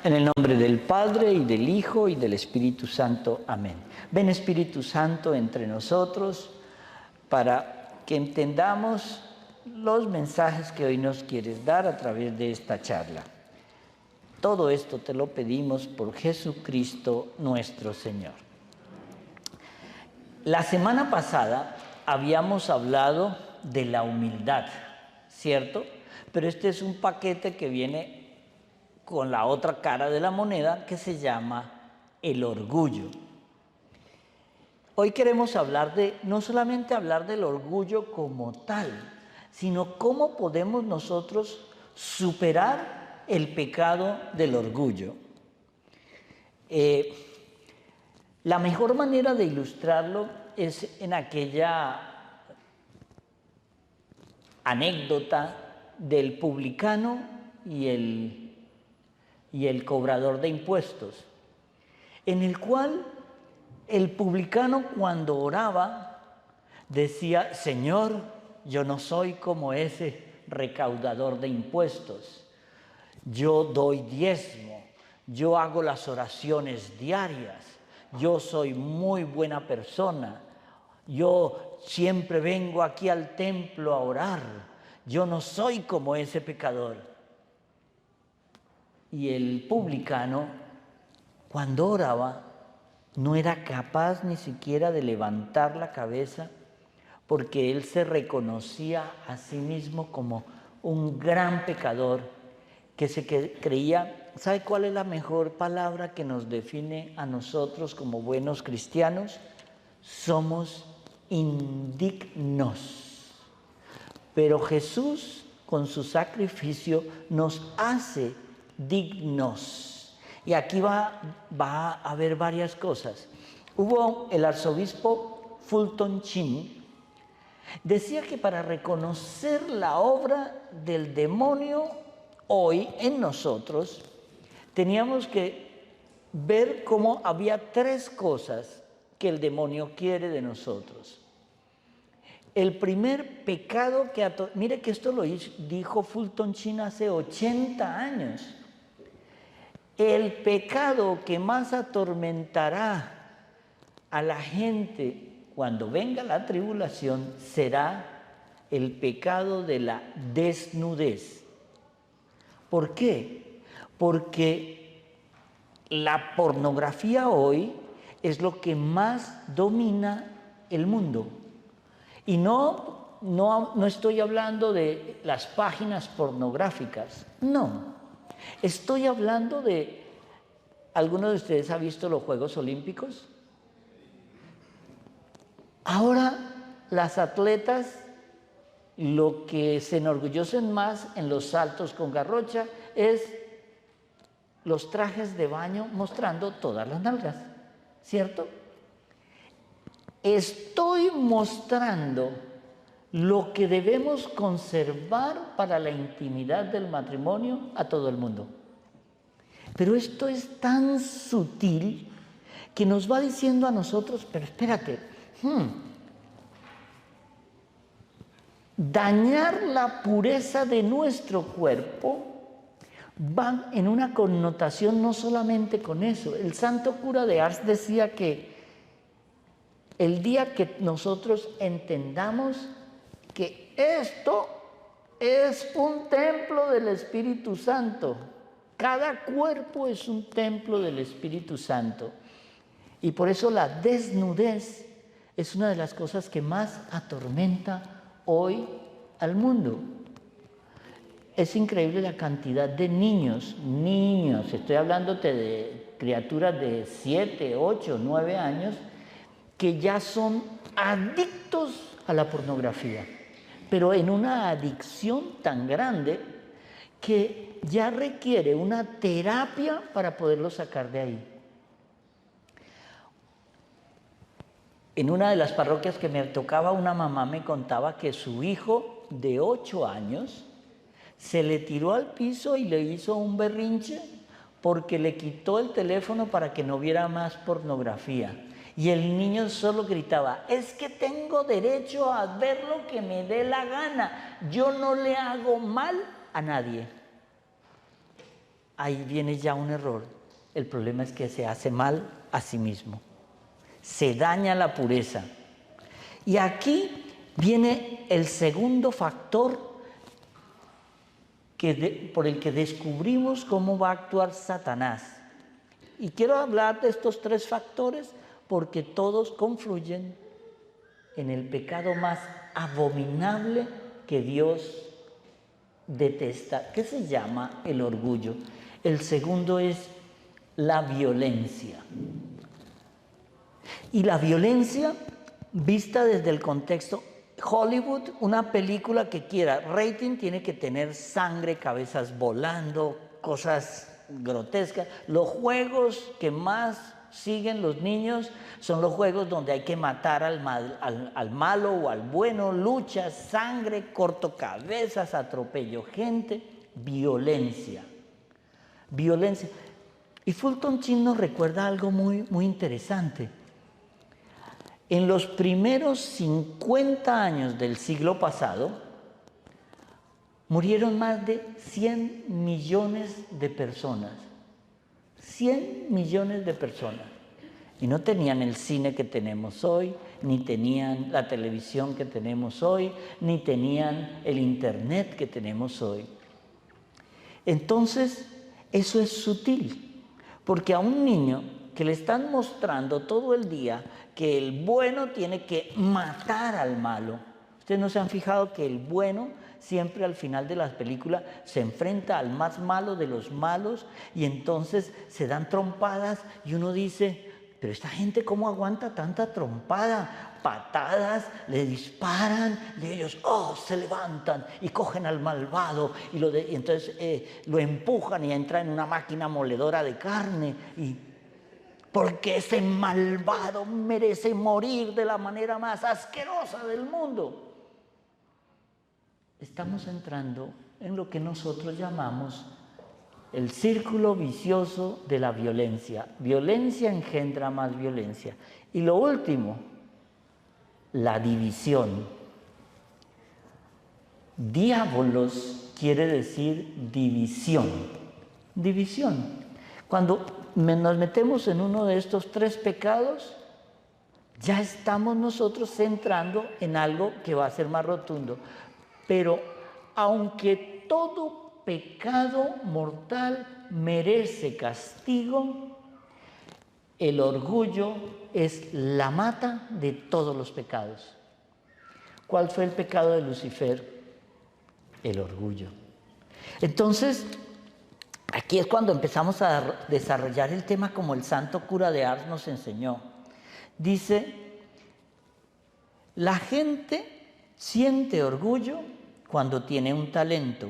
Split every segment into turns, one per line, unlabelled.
En el nombre del Padre, y del Hijo, y del Espíritu Santo. Amén. Ven, Espíritu Santo, entre nosotros, para que entendamos los mensajes que hoy nos quieres dar a través de esta charla. Todo esto te lo pedimos por Jesucristo nuestro Señor. La semana pasada habíamos hablado de la humildad, ¿cierto? Pero este es un paquete que viene con la otra cara de la moneda, que se llama el orgullo. Hoy queremos hablar no solamente hablar del orgullo como tal, sino cómo podemos nosotros superar el pecado del orgullo. La mejor manera de ilustrarlo es en aquella anécdota del publicano y el cobrador de impuestos, en el cual el publicano, cuando oraba, decía: Señor, yo no soy como ese recaudador de impuestos, yo doy diezmo, yo hago las oraciones diarias, yo soy muy buena persona, yo siempre vengo aquí al templo a orar, yo no soy como ese pecador. Y el publicano, cuando oraba, no era capaz ni siquiera de levantar la cabeza, porque él se reconocía a sí mismo como un gran pecador, que se creía. ¿Sabe cuál es la mejor palabra que nos define a nosotros como buenos cristianos? Somos indignos. Pero Jesús, con su sacrificio, nos hace dignos. Y aquí va a haber varias cosas. Hubo el arzobispo Fulton Sheen, decía que para reconocer la obra del demonio hoy en nosotros, teníamos que ver cómo había tres cosas que el demonio quiere de nosotros. El primer pecado mire que esto lo dijo Fulton Sheen hace 80 años. El pecado que más atormentará a la gente cuando venga la tribulación será el pecado de la desnudez. ¿Por qué? Porque la pornografía hoy es lo que más domina el mundo. Y no estoy hablando de las páginas pornográficas, no. Estoy hablando de... ¿Alguno de ustedes ha visto los Juegos Olímpicos? Ahora las atletas lo que se enorgullecen más en los saltos con garrocha es los trajes de baño mostrando todas las nalgas, ¿cierto? Estoy mostrando lo que debemos conservar para la intimidad del matrimonio a todo el mundo. Pero esto es tan sutil que nos va diciendo a nosotros: pero espérate, dañar la pureza de nuestro cuerpo va en una connotación no solamente con eso. El santo cura de Ars decía que el día que nosotros entendamos que esto es un templo del Espíritu Santo, cada cuerpo es un templo del Espíritu Santo, y por eso la desnudez es una de las cosas que más atormenta hoy al mundo. Es increíble la cantidad de niños, estoy hablándote de criaturas de 7, 8, 9 años, que ya son adictos a la pornografía, pero en una adicción tan grande que ya requiere una terapia para poderlo sacar de ahí. En una de las parroquias que me tocaba, una mamá me contaba que su hijo de 8 años se le tiró al piso y le hizo un berrinche porque le quitó el teléfono para que no viera más pornografía. Y el niño solo gritaba: es que tengo derecho a ver lo que me dé la gana, yo no le hago mal a nadie. ahí viene ya un error. El problema es que se hace mal a sí mismo. Se daña la pureza. Y aquí viene el segundo factor por el que descubrimos cómo va a actuar Satanás. Y quiero hablar de estos tres factores porque todos confluyen en el pecado más abominable que Dios detesta, que se llama el orgullo. El segundo es la violencia. Y la violencia vista desde el contexto Hollywood, una película que quiera rating tiene que tener sangre, cabezas volando, cosas grotescas. Los juegos que más siguen los niños son los juegos donde hay que matar al malo o al bueno, luchas, sangre, corto cabezas, atropello gente, violencia. Violencia. Y Fulton Sheen nos recuerda algo muy, muy interesante. En los primeros 50 años del siglo pasado, murieron más de 100 millones de personas. 100 millones de personas. Y no tenían el cine que tenemos hoy, ni tenían la televisión que tenemos hoy, ni tenían el internet que tenemos hoy. Entonces, eso es sutil, porque a un niño que le están mostrando todo el día que el bueno tiene que matar al malo. Ustedes no se han fijado que el bueno siempre al final de las películas se enfrenta al más malo de los malos y entonces se dan trompadas y uno dice, pero esta gente ¿cómo aguanta tanta trompada? Patadas, le disparan y ellos se levantan y cogen al malvado y entonces lo empujan y entra en una máquina moledora de carne y porque ese malvado merece morir de la manera más asquerosa del mundo. Estamos entrando en lo que nosotros llamamos el círculo vicioso de la violencia. Violencia engendra más violencia. Y lo último, la división. Diabolos quiere decir división. División. Cuando nos metemos en uno de estos tres pecados, ya estamos nosotros entrando en algo que va a ser más rotundo. Pero aunque todo pecado mortal merece castigo, el orgullo es la mata de todos los pecados. ¿Cuál fue el pecado de Lucifer? El orgullo. Entonces, aquí es cuando empezamos a desarrollar el tema como el santo cura de Ars nos enseñó. Dice, la gente siente orgullo cuando tiene un talento,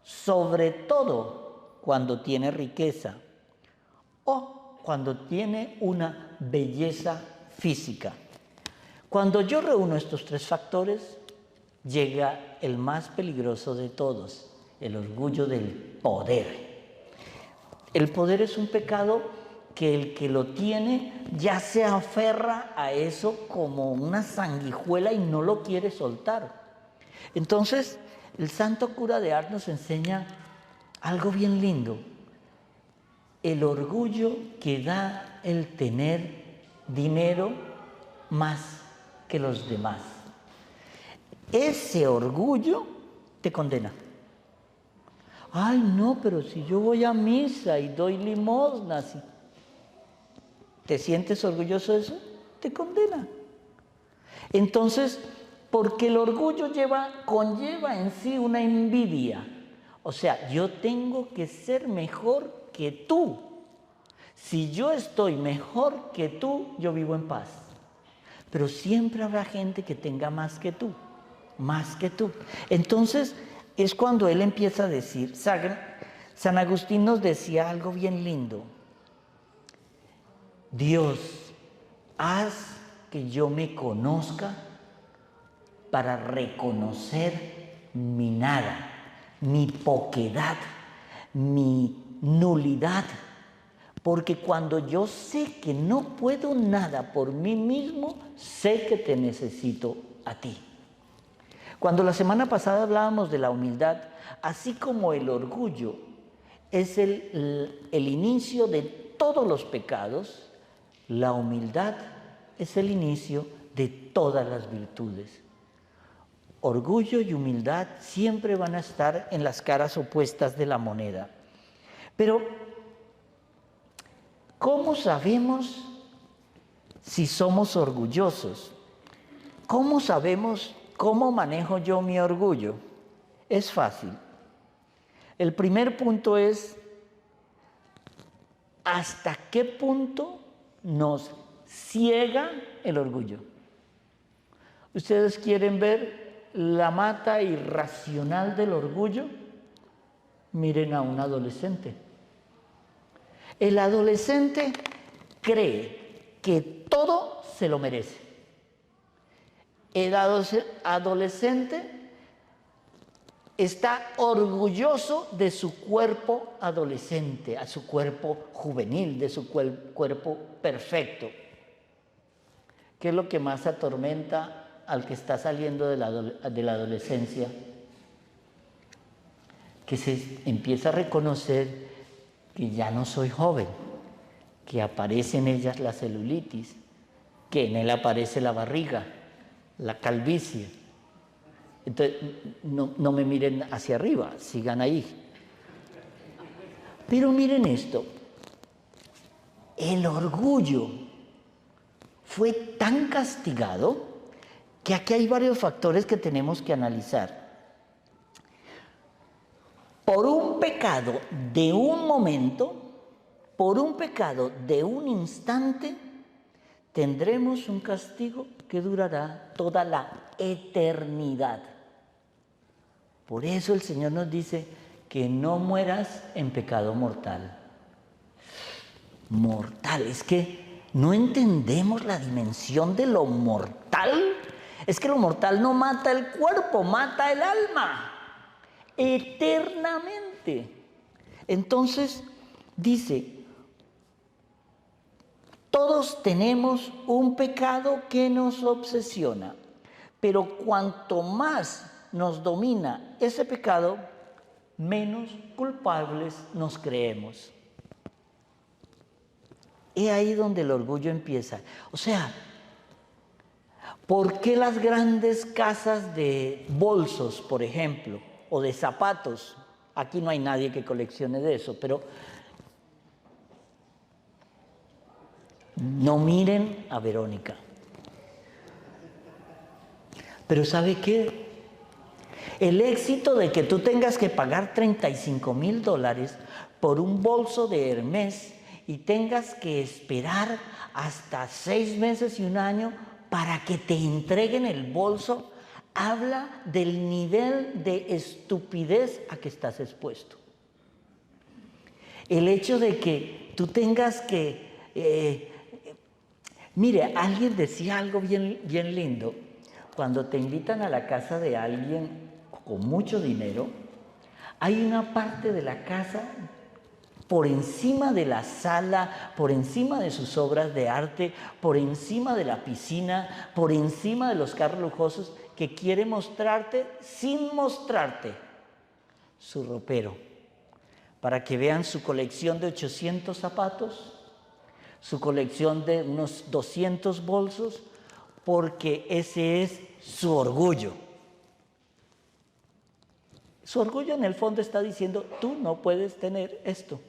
sobre todo cuando tiene riqueza o cuando tiene una belleza física. Cuando yo reúno estos tres factores, llega el más peligroso de todos, el orgullo del poder. El poder es un pecado que el que lo tiene ya se aferra a eso como una sanguijuela y no lo quiere soltar. Entonces, el santo cura de Ars nos enseña algo bien lindo. El orgullo que da el tener dinero más que los demás. Ese orgullo te condena. Ay, no, pero si yo voy a misa y doy limosnas, ¿te sientes orgulloso de eso? Te condena. Entonces, porque el orgullo conlleva en sí una envidia. O sea, yo tengo que ser mejor que tú. Si yo estoy mejor que tú, yo vivo en paz. Pero siempre habrá gente que tenga más que tú. Más que tú. Entonces, es cuando él empieza a decir, San Agustín nos decía algo bien lindo. Dios, haz que yo me conozca para reconocer mi nada, mi poquedad, mi nulidad. Porque cuando yo sé que no puedo nada por mí mismo, sé que te necesito a ti. Cuando la semana pasada hablábamos de la humildad, así como el orgullo es el inicio de todos los pecados. La humildad es el inicio de todas las virtudes. Orgullo y humildad siempre van a estar en las caras opuestas de la moneda. Pero, ¿cómo sabemos si somos orgullosos? ¿Cómo sabemos cómo manejo yo mi orgullo? Es fácil. El primer punto es ¿hasta qué punto nos ciega el orgullo? ¿Ustedes quieren ver la mata irracional del orgullo? Miren a un adolescente. El adolescente cree que todo se lo merece. El adolescente está orgulloso de su cuerpo adolescente, a su cuerpo juvenil, de su cuerpo perfecto. ¿Qué es lo que más atormenta al que está saliendo de la adolescencia? Que se empieza a reconocer que ya no soy joven, que aparece en ellas la celulitis, que en él aparece la barriga, la calvicie. Entonces, no me miren hacia arriba, sigan ahí. Pero miren esto, el orgullo fue tan castigado que aquí hay varios factores que tenemos que analizar. Por un pecado de un momento, por un pecado de un instante, tendremos un castigo que durará toda la eternidad. Por eso el Señor nos dice que no mueras en pecado mortal. Mortal, es que no entendemos la dimensión de lo mortal. Es que lo mortal no mata el cuerpo, mata el alma. Eternamente. Entonces, dice, todos tenemos un pecado que nos obsesiona, pero cuanto más nos domina ese pecado, menos culpables nos creemos. Es ahí donde el orgullo empieza. O sea, ¿por qué las grandes casas de bolsos, por ejemplo, o de zapatos? Aquí no hay nadie que coleccione de eso, pero no miren a Verónica. Pero ¿sabe qué? El éxito de que tú tengas que pagar $35,000 por un bolso de Hermès y tengas que esperar hasta 6 meses y un año para que te entreguen el bolso, habla del nivel de estupidez a que estás expuesto. El hecho de que tú tengas que... mire, alguien decía algo bien lindo. Cuando te invitan a la casa de alguien con mucho dinero, hay una parte de la casa por encima de la sala, por encima de sus obras de arte, por encima de la piscina, por encima de los carros lujosos, que quiere mostrarte sin mostrarte su ropero, para que vean su colección de 800 zapatos, su colección de unos 200 bolsos, porque ese es su orgullo. Su orgullo en el fondo está diciendo, tú no puedes tener esto.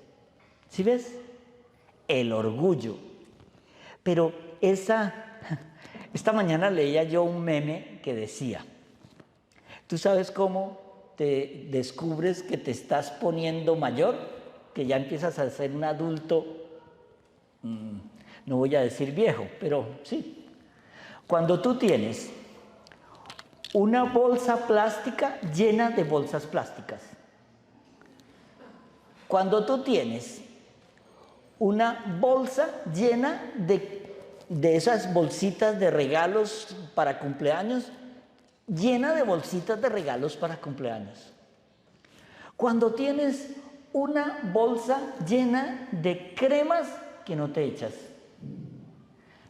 ¿Sí ves? El orgullo. Pero esta mañana leía yo un meme que decía, ¿tú sabes cómo te descubres que te estás poniendo mayor? Que ya empiezas a ser un adulto, no voy a decir viejo, pero sí. Cuando tú tienes una bolsa plástica llena de bolsas plásticas. Cuando tú tienes una bolsa llena de esas bolsitas de regalos para cumpleaños, llena de bolsitas de regalos para cumpleaños. Cuando tienes una bolsa llena de cremas que no te echas.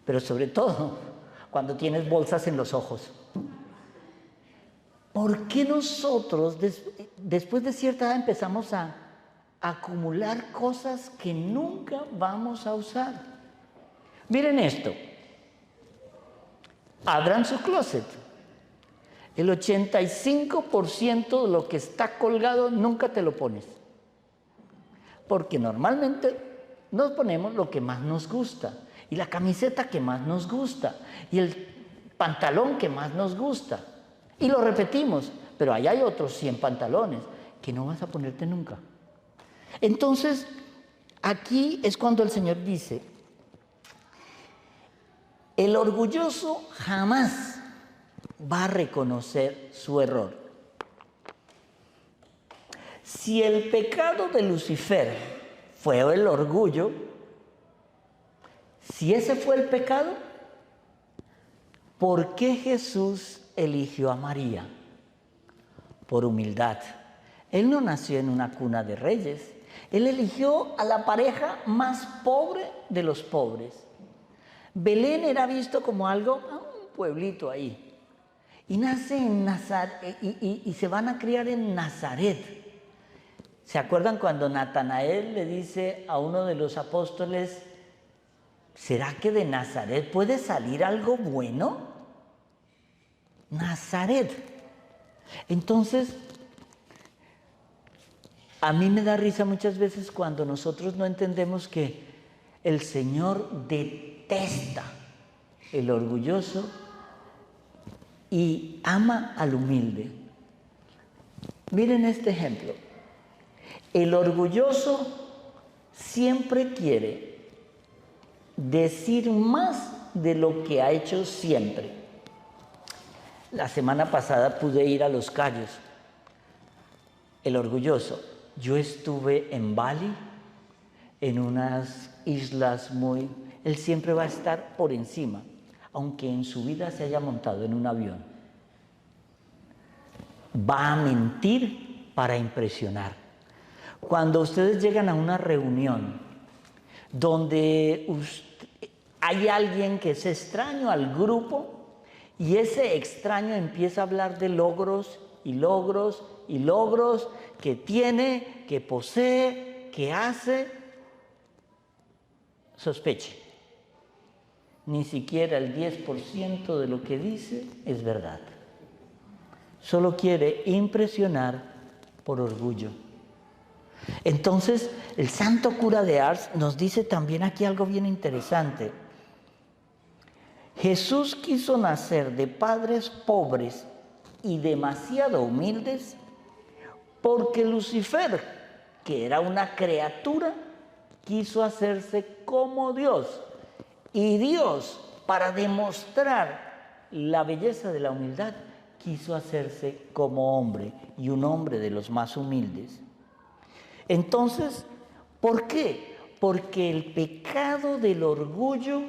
Pero sobre todo, cuando tienes bolsas en los ojos. ¿Por qué nosotros, después de cierta edad, empezamos a acumular cosas que nunca vamos a usar. Miren esto. Abran su closet. El 85% de lo que está colgado nunca te lo pones. Porque normalmente nos ponemos lo que más nos gusta. Y la camiseta que más nos gusta. Y el pantalón que más nos gusta. Y lo repetimos. Pero allá hay otros 100 pantalones que no vas a ponerte nunca. Entonces, aquí es cuando el Señor dice, el orgulloso jamás va a reconocer su error. Si el pecado de Lucifer fue el orgullo, si ese fue el pecado, ¿por qué Jesús eligió a María? Por humildad. Él no nació en una cuna de reyes. Él eligió a la pareja más pobre de los pobres. Belén era visto como algo, un pueblito ahí. Y nace en Nazaret, y se van a criar en Nazaret. ¿Se acuerdan cuando Natanael le dice a uno de los apóstoles, ¿será que de Nazaret puede salir algo bueno? Nazaret. Entonces, a mí me da risa muchas veces cuando nosotros no entendemos que el Señor detesta el orgulloso y ama al humilde. Miren este ejemplo. El orgulloso siempre quiere decir más de lo que ha hecho siempre. La semana pasada pude ir a Los Cayos. El orgulloso. Yo estuve en Bali, en unas islas muy... Él siempre va a estar por encima, aunque en su vida se haya montado en un avión. Va a mentir para impresionar. Cuando ustedes llegan a una reunión donde hay alguien que es extraño al grupo y ese extraño empieza a hablar de logros y logros y logros que tiene, que posee, que hace, sospeche. Ni siquiera el 10% de lo que dice es verdad. Solo quiere impresionar por orgullo. Entonces, el santo cura de Ars nos dice también aquí algo bien interesante. Jesús quiso nacer de padres pobres y demasiado humildes porque Lucifer, que era una criatura, quiso hacerse como Dios. Y Dios, para demostrar la belleza de la humildad, quiso hacerse como hombre, y un hombre de los más humildes. Entonces, ¿por qué? Porque el pecado del orgullo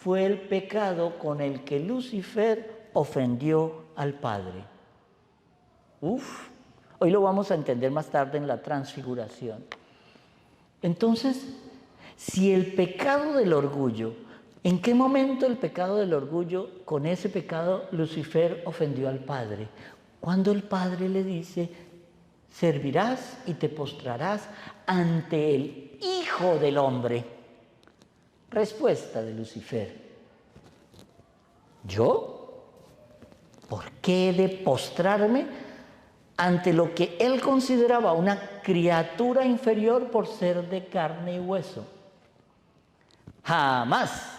fue el pecado con el que Lucifer ofendió al Padre. Hoy lo vamos a entender más tarde en la transfiguración. Entonces, si el pecado del orgullo, ¿en qué momento el pecado del orgullo, con ese pecado Lucifer ofendió al Padre? Cuando el Padre le dice, servirás y te postrarás ante el Hijo del Hombre. Respuesta de Lucifer. ¿Yo? ¿Por qué he de postrarme ante lo que él consideraba una criatura inferior por ser de carne y hueso? Jamás.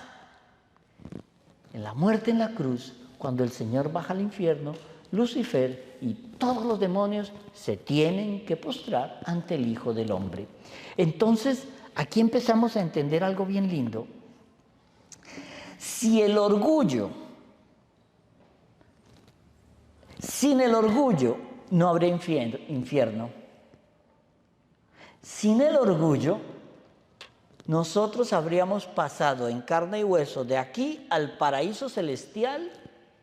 En la muerte en la cruz, cuando el Señor baja al infierno, Lucifer y todos los demonios se tienen que postrar ante el Hijo del Hombre. Entonces, aquí empezamos a entender algo bien lindo. Si el orgullo, sin el orgullo no habría infierno. Sin el orgullo, nosotros habríamos pasado en carne y hueso de aquí al paraíso celestial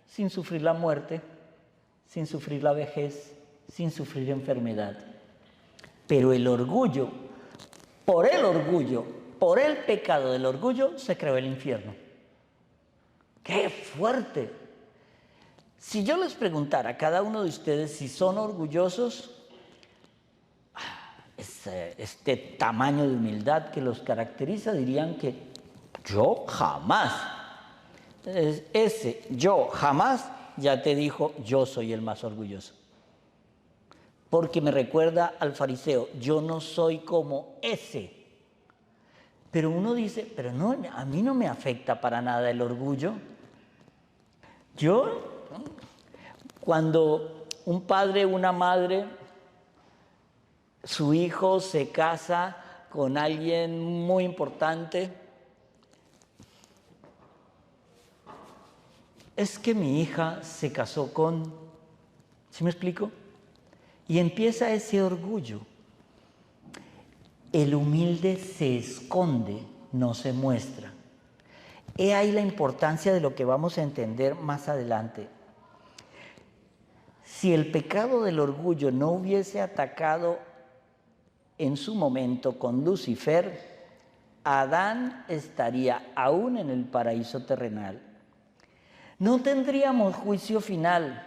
sin sufrir la muerte, sin sufrir la vejez, sin sufrir enfermedad. Pero el orgullo, por el pecado del orgullo, se creó el infierno. ¡Qué fuerte! Si yo les preguntara a cada uno de ustedes si son orgullosos, este tamaño de humildad que los caracteriza, dirían que yo jamás. Ese yo jamás ya te dijo, yo soy el más orgulloso. Porque me recuerda al fariseo, yo no soy como ese. Pero uno dice, pero no, a mí no me afecta para nada el orgullo. Cuando un padre, una madre, su hijo se casa con alguien muy importante, es que mi hija se casó con, ¿sí me explico? Y empieza ese orgullo. El humilde se esconde, no se muestra. He ahí la importancia de lo que vamos a entender más adelante. Si el pecado del orgullo no hubiese atacado en su momento con Lucifer, Adán estaría aún en el paraíso terrenal. No tendríamos juicio final.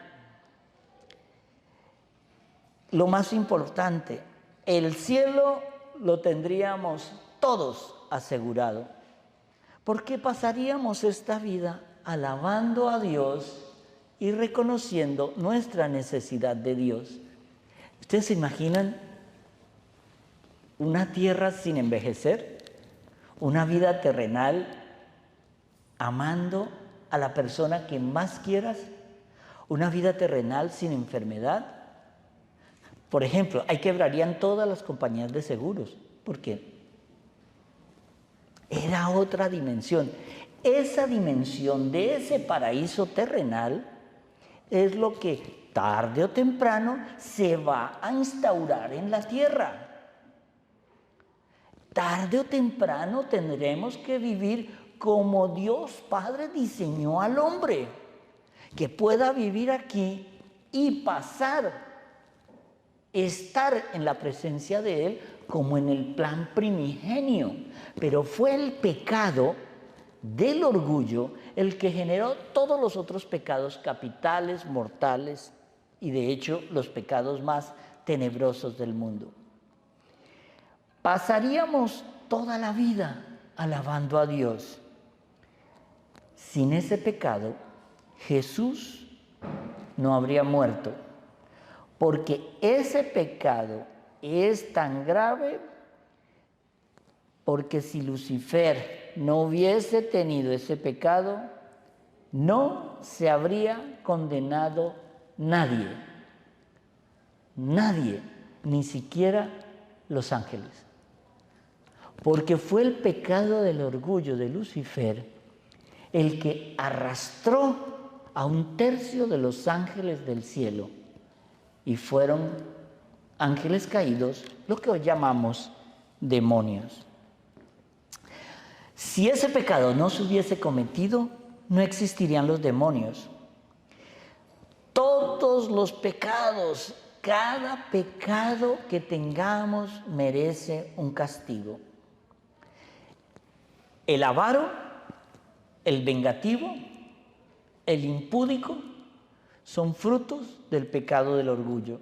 Lo más importante, el cielo lo tendríamos todos asegurado. ¿Por qué pasaríamos esta vida alabando a Dios y reconociendo nuestra necesidad de Dios? ¿Ustedes se imaginan una tierra sin envejecer? Una vida terrenal amando a la persona que más quieras. Una vida terrenal sin enfermedad. Por ejemplo, ahí quebrarían todas las compañías de seguros. ¿Por qué? Era otra dimensión. Esa dimensión de ese paraíso terrenal es lo que tarde o temprano se va a instaurar en la tierra. Tarde o temprano tendremos que vivir como Dios Padre diseñó al hombre, que pueda vivir aquí y estar en la presencia de Él como en el plan primigenio. Pero fue el pecado del orgullo el que generó todos los otros pecados capitales, mortales y de hecho los pecados más tenebrosos del mundo. Pasaríamos toda la vida alabando a Dios. Sin ese pecado, Jesús no habría muerto, porque ese pecado es tan grave, porque si Lucifer no hubiese tenido ese pecado, no se habría condenado nadie, ni siquiera los ángeles. Porque fue el pecado del orgullo de Lucifer el que arrastró a 1/3 de los ángeles del cielo y fueron ángeles caídos, lo que hoy llamamos demonios. Si ese pecado no se hubiese cometido, no existirían los demonios. Todos los pecados, cada pecado que tengamos merece un castigo. El avaro, el vengativo, el impúdico, son frutos del pecado del orgullo.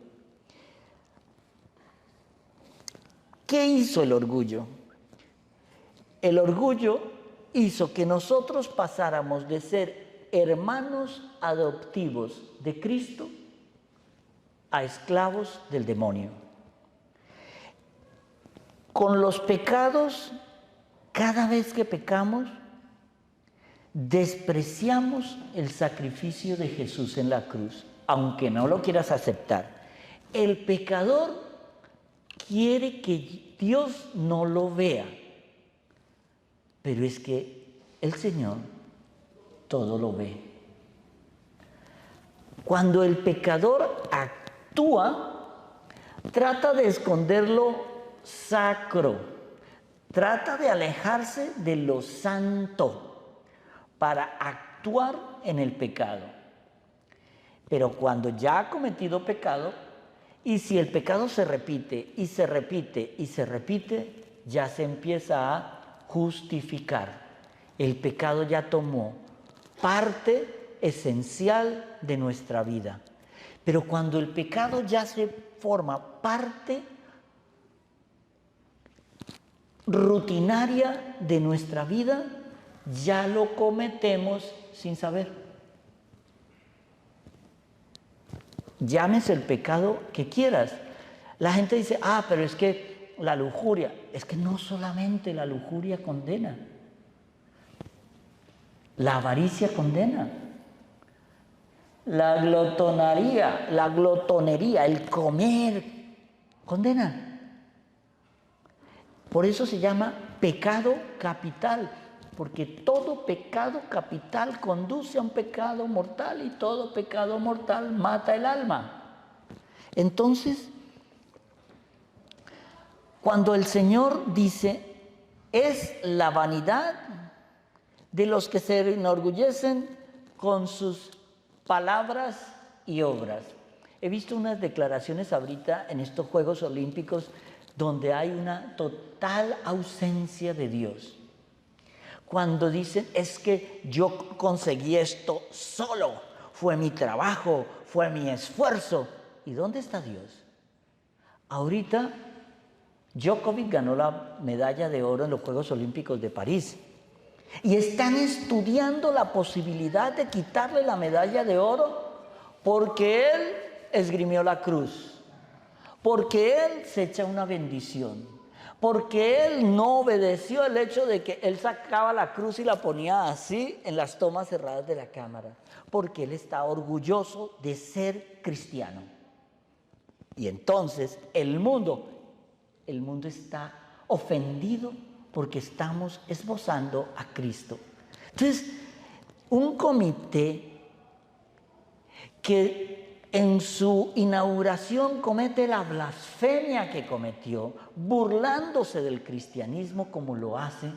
¿Qué hizo el orgullo? El orgullo hizo que nosotros pasáramos de ser hermanos adoptivos de Cristo a esclavos del demonio. Con los pecados, cada vez que pecamos, despreciamos el sacrificio de Jesús en la cruz, aunque no lo quieras aceptar. El pecador quiere que Dios no lo vea, pero es que el Señor todo lo ve. Cuando el pecador actúa, trata de esconder lo sacro, trata de alejarse de lo santo para actuar en el pecado. Pero cuando ya ha cometido pecado, y si el pecado se repite y se repite y se repite, ya se empieza a justificar. El pecado ya tomó parte esencial de nuestra vida. Pero cuando el pecado ya se forma parte rutinaria de nuestra vida, ya lo cometemos sin saber. Llámese el pecado que quieras. La gente dice, pero es que la lujuria, es que no solamente la lujuria condena, la avaricia condena, la glotonería, el comer condena. Por eso se llama pecado capital, porque todo pecado capital conduce a un pecado mortal y todo pecado mortal mata el alma. Entonces, cuando el Señor dice, es la vanidad de los que se enorgullecen con sus palabras y obras. He visto unas declaraciones ahorita en estos Juegos Olímpicos donde hay una total ausencia de Dios. Cuando dicen, es que yo conseguí esto solo, fue mi trabajo, fue mi esfuerzo. ¿Y dónde está Dios? Ahorita Djokovic ganó la medalla de oro en los Juegos Olímpicos de París. Y están estudiando la posibilidad de quitarle la medalla de oro porque él esgrimió la cruz, porque él se echa una bendición, porque él no obedeció el hecho de que él sacaba la cruz y la ponía así en las tomas cerradas de la cámara, porque él está orgulloso de ser cristiano. Y entonces el mundo está ofendido porque estamos esbozando a Cristo. Entonces, un comité que en su inauguración comete la blasfemia que cometió, burlándose del cristianismo como lo hace.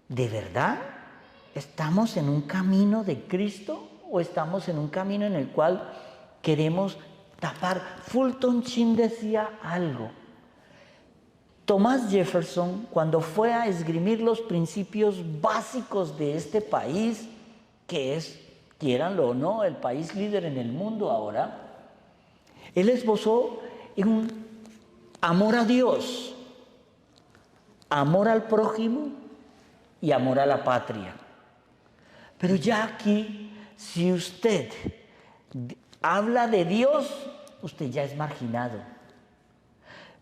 ¿De verdad estamos en un camino de Cristo o estamos en un camino en el cual queremos tapar? Fulton Sheen decía algo. Thomas Jefferson, cuando fue a esgrimir los principios básicos de este país, que es, quiéranlo o no, el país líder en el mundo ahora, él esbozó un amor a Dios, amor al prójimo y amor a la patria. Pero ya aquí, si usted habla de Dios, usted ya es marginado.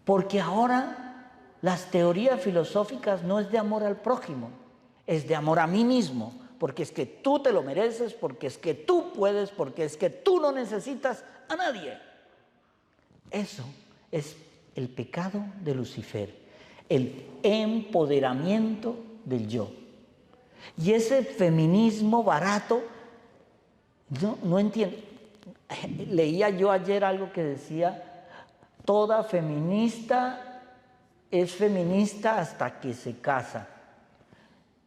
Porque ahora las teorías filosóficas no es de amor al prójimo, es de amor a mí mismo, porque es que tú te lo mereces, porque es que tú puedes, porque es que tú no necesitas a nadie. Eso es el pecado de Lucifer, el empoderamiento del yo. Y ese feminismo barato, no entiendo. Leía yo ayer algo que decía, toda feminista es feminista hasta que se casa.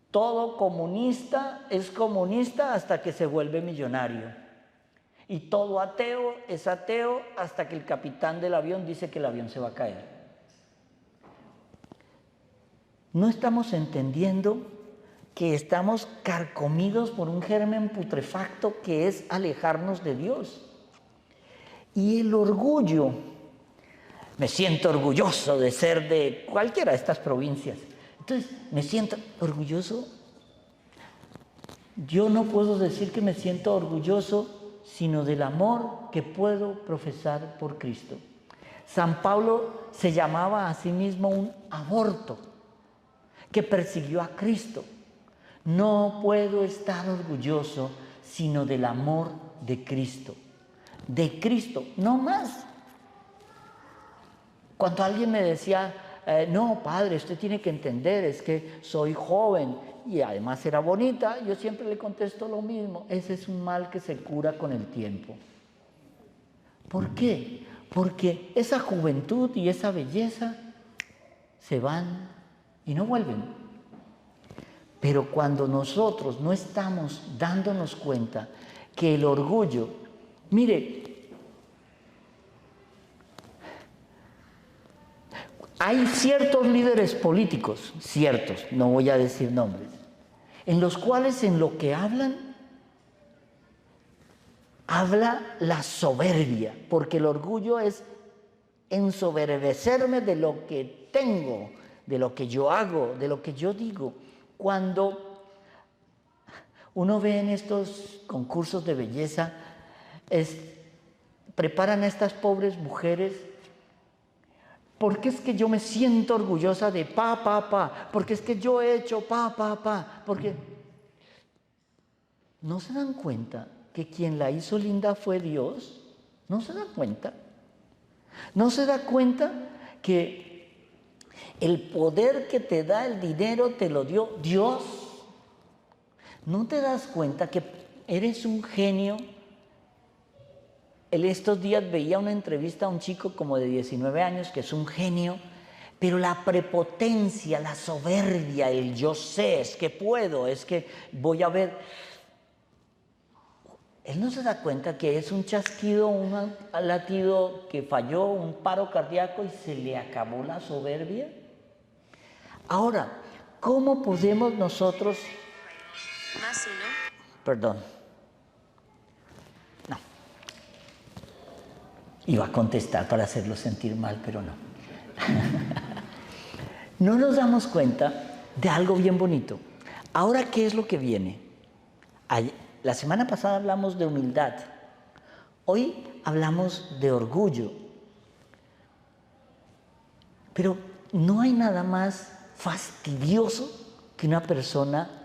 Todo comunista es comunista hasta que se vuelve millonario. Y todo ateo es ateo hasta que el capitán del avión dice que el avión se va a caer. No estamos entendiendo que estamos carcomidos por un germen putrefacto que es alejarnos de Dios. Y el orgullo, me siento orgulloso de ser de cualquiera de estas provincias. Entonces, me siento orgulloso. Yo no puedo decir que me siento orgulloso, sino del amor que puedo profesar por Cristo. San Pablo se llamaba a sí mismo un aborto que persiguió a Cristo. No puedo estar orgulloso, sino del amor de Cristo. De Cristo, no más. Cuando alguien me decía, no, padre, usted tiene que entender, es que soy joven y además era bonita, yo siempre le contesto lo mismo, ese es un mal que se cura con el tiempo. ¿Por qué? Porque esa juventud y esa belleza se van y no vuelven. Pero cuando nosotros no estamos dándonos cuenta que el orgullo, mire, hay ciertos líderes políticos, ciertos, no voy a decir nombres, en los cuales en lo que habla la soberbia, porque el orgullo es ensoberbecerme de lo que tengo, de lo que yo hago, de lo que yo digo. Cuando uno ve en estos concursos de belleza, preparan a estas pobres mujeres, porque es que yo me siento orgullosa de porque es que yo he hecho porque ¿no se dan cuenta que quien la hizo linda fue Dios? ¿No se da cuenta? ¿No se da cuenta que el poder que te da el dinero te lo dio Dios? ¿No te das cuenta que eres un genio? En estos días veía una entrevista a un chico como de 19 años que es un genio, pero la prepotencia, la soberbia, el yo sé, es que puedo, es que voy a ver. Él no se da cuenta que es un chasquido, un latido que falló, un paro cardíaco y se le acabó la soberbia. Ahora, ¿cómo podemos nosotros...
Más uno.
Perdón. No. Iba a contestar para hacerlo sentir mal, pero no. No nos damos cuenta de algo bien bonito. Ahora, ¿qué es lo que viene? La semana pasada hablamos de humildad. Hoy hablamos de orgullo. Pero no hay nada más fastidioso que una persona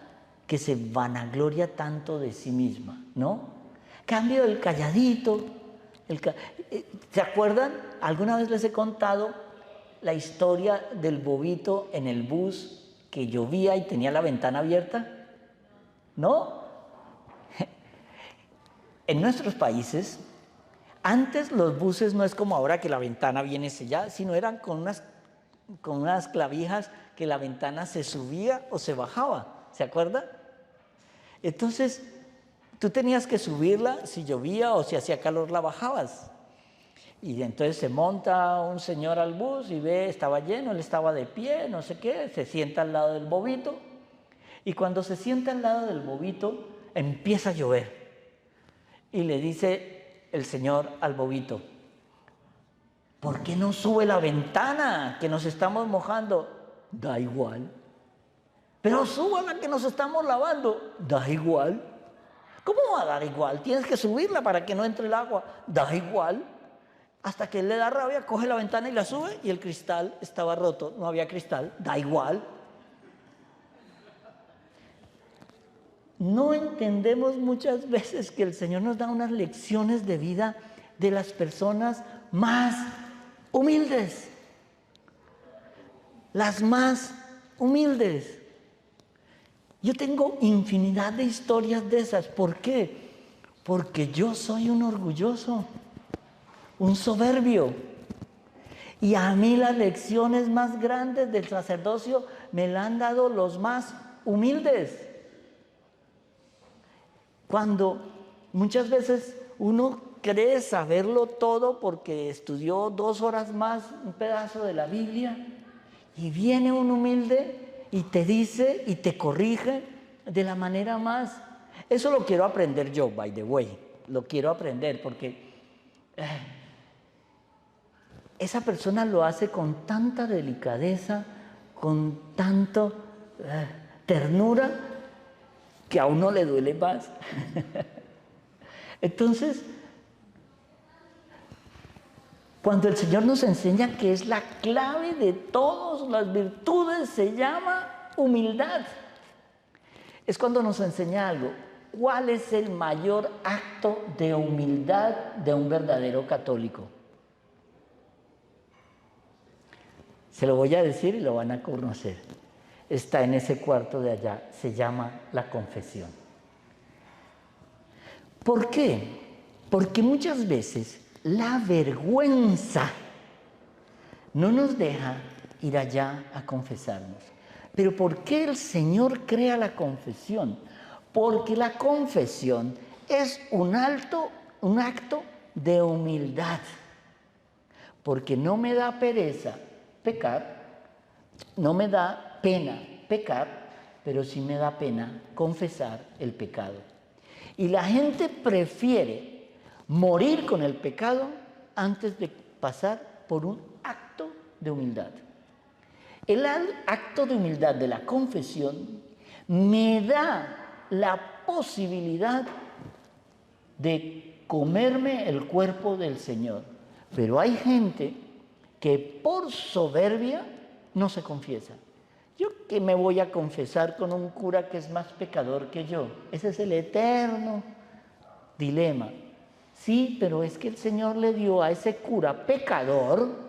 que se vanagloria tanto de sí misma, ¿no? Cambio el calladito. ¿Se acuerdan? Alguna vez les he contado la historia del bobito en el bus que llovía y tenía la ventana abierta, ¿no? En nuestros países, antes los buses no es como ahora que la ventana viene sellada, sino eran con unas clavijas que la ventana se subía o se bajaba, ¿se acuerda? Entonces, tú tenías que subirla, si llovía o si hacía calor la bajabas. Y entonces se monta un señor al bus y ve, estaba lleno, él estaba de pie, no sé qué, se sienta al lado del bobito. Y cuando se sienta al lado del bobito, empieza a llover. Y le dice el señor al bobito, ¿por qué no sube la ventana? Que nos estamos mojando. Da igual. Pero súbala que nos estamos lavando. Da igual. ¿Cómo va a dar igual? Tienes que subirla para que no entre el agua. Da igual. Hasta que él le da rabia, coge la ventana y la sube y el cristal estaba roto. No había cristal. Da igual. No entendemos muchas veces que el Señor nos da unas lecciones de vida de las personas más humildes. Las más humildes. Yo tengo infinidad de historias de esas. ¿Por qué? Porque yo soy un orgulloso, un soberbio. Y a mí las lecciones más grandes del sacerdocio me las han dado los más humildes. Cuando muchas veces uno cree saberlo todo porque estudió 2 horas más un pedazo de la Biblia y viene un humilde y te dice y te corrige de la manera más... Eso lo quiero aprender yo, by the way, lo quiero aprender porque esa persona lo hace con tanta delicadeza, con tanto ternura, que a uno le duele más. Entonces, cuando el Señor nos enseña que es la clave de todas las virtudes, se llama humildad. Es cuando nos enseña algo. ¿Cuál es el mayor acto de humildad de un verdadero católico? Se lo voy a decir y lo van a conocer. Está en ese cuarto de allá, se llama la confesión. ¿Por qué? Porque muchas veces la vergüenza no nos deja ir allá a confesarnos. Pero ¿por qué el Señor crea la confesión? Porque la confesión es un acto de humildad. Porque no me da pereza pecar, no me da pena pecar, pero sí me da pena confesar el pecado. Y la gente prefiere morir con el pecado antes de pasar por un acto de humildad. El acto de humildad de la confesión me da la posibilidad de comerme el cuerpo del Señor. Pero hay gente que por soberbia no se confiesa. Yo que me voy a confesar con un cura que es más pecador que yo. Ese es el eterno dilema. Sí, pero es que el Señor le dio a ese cura pecador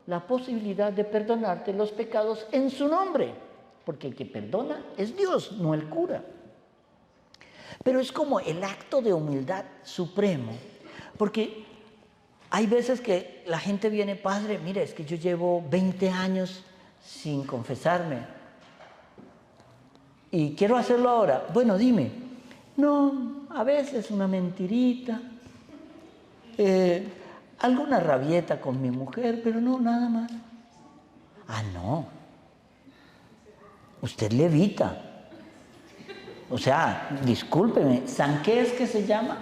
la posibilidad de perdonarte los pecados en su nombre, porque el que perdona es Dios, no el cura. Pero es como el acto de humildad supremo, porque hay veces que la gente viene, padre, mire, es que yo llevo 20 años sin confesarme y quiero hacerlo ahora. Bueno, dime. No, a veces una mentirita, alguna rabieta con mi mujer, pero no, nada más. Ah, no. Usted levita. O sea, discúlpeme, ¿san qué es que se llama?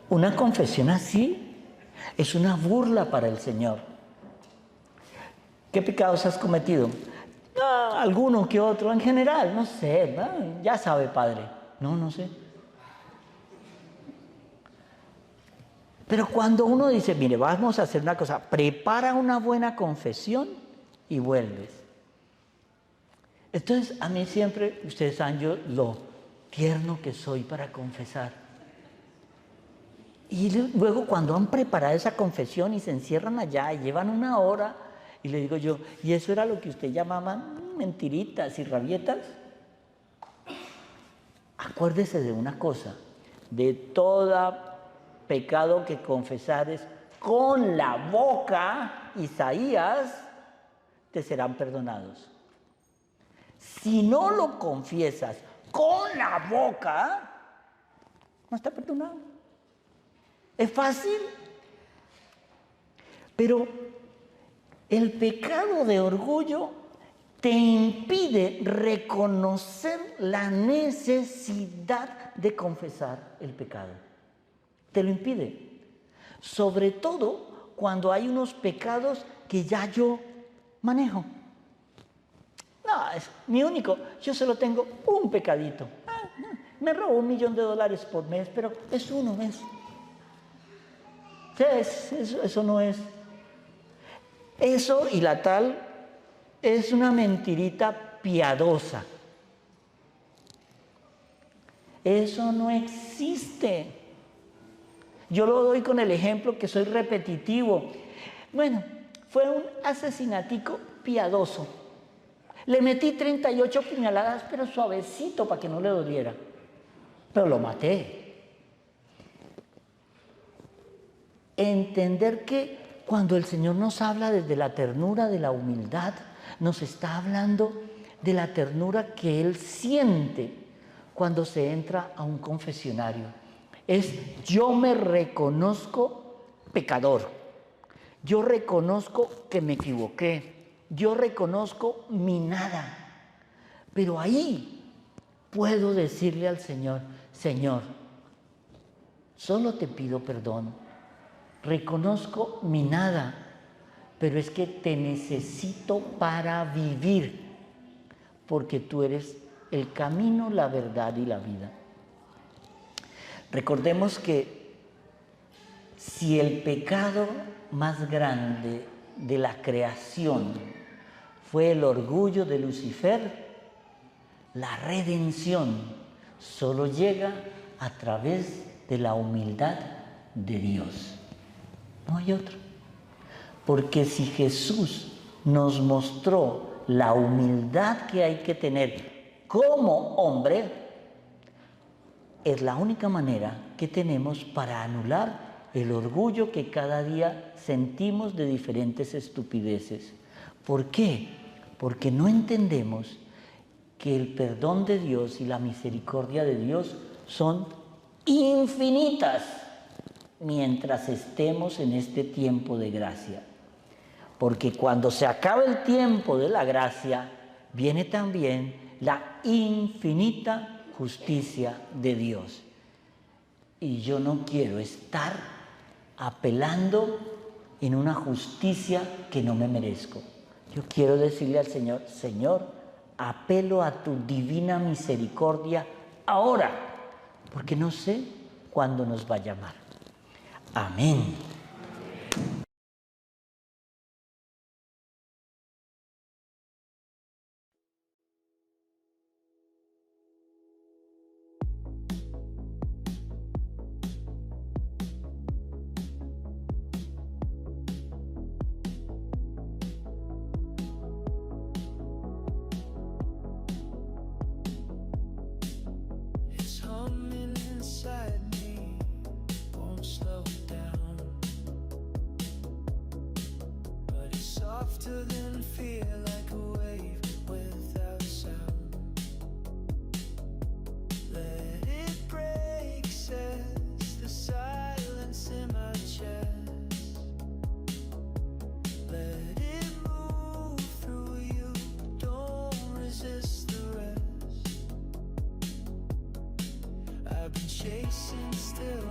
Una confesión así es una burla para el Señor. ¿Qué pecados has cometido? Ah, alguno que otro, en general, no sé, ¿no? Ya sabe, padre. No, no sé. Pero cuando uno dice, mire, vamos a hacer una cosa, prepara una buena confesión y vuelves. Entonces, a mí siempre, ustedes saben yo lo tierno que soy para confesar. Y luego cuando han preparado esa confesión y se encierran allá y llevan una hora, y le digo yo, ¿y eso era lo que usted llamaba mentiritas y rabietas? Acuérdese de una cosa, de todo pecado que confesares con la boca, Isaías, te serán perdonados. Si no lo confiesas con la boca, no está perdonado. Es fácil, pero el pecado de orgullo te impide reconocer la necesidad de confesar el pecado. Te lo impide. Sobre todo cuando hay unos pecados que ya yo manejo. No, es mi único. Yo solo tengo un pecadito. Me robo $1 millón por mes, pero es uno, ¿ves? Eso no es. Eso y la tal es una mentirita piadosa. Eso no existe. Yo lo doy con el ejemplo que soy repetitivo. Bueno, fue un asesinatico piadoso. Le metí 38 puñaladas, pero suavecito para que no le doliera. Pero lo maté. Entender que cuando el Señor nos habla desde la ternura de la humildad, nos está hablando de la ternura que Él siente cuando se entra a un confesionario. Es yo me reconozco pecador, yo reconozco que me equivoqué, yo reconozco mi nada, pero ahí puedo decirle al Señor, Señor, solo te pido perdón, reconozco mi nada, pero es que te necesito para vivir, porque tú eres el camino, la verdad y la vida. Recordemos que si el pecado más grande de la creación fue el orgullo de Lucifer, la redención solo llega a través de la humildad de Dios. No hay otro. Porque si Jesús nos mostró la humildad que hay que tener como hombre, es la única manera que tenemos para anular el orgullo que cada día sentimos de diferentes estupideces. ¿Por qué? Porque no entendemos que el perdón de Dios y la misericordia de Dios son infinitas mientras estemos en este tiempo de gracia. Porque cuando se acaba el tiempo de la gracia, viene también la infinita justicia de Dios. Y yo no quiero estar apelando en una justicia que no me merezco. Yo quiero decirle al Señor, Señor, apelo a tu divina misericordia ahora, porque no sé cuándo nos va a llamar. Amén.
It's humming inside me, won't slow down. But it's softer than fear, like a wave without sound. Let it break, says the silence in my chest. Let it move through you, don't resist the rest. I've been chasing still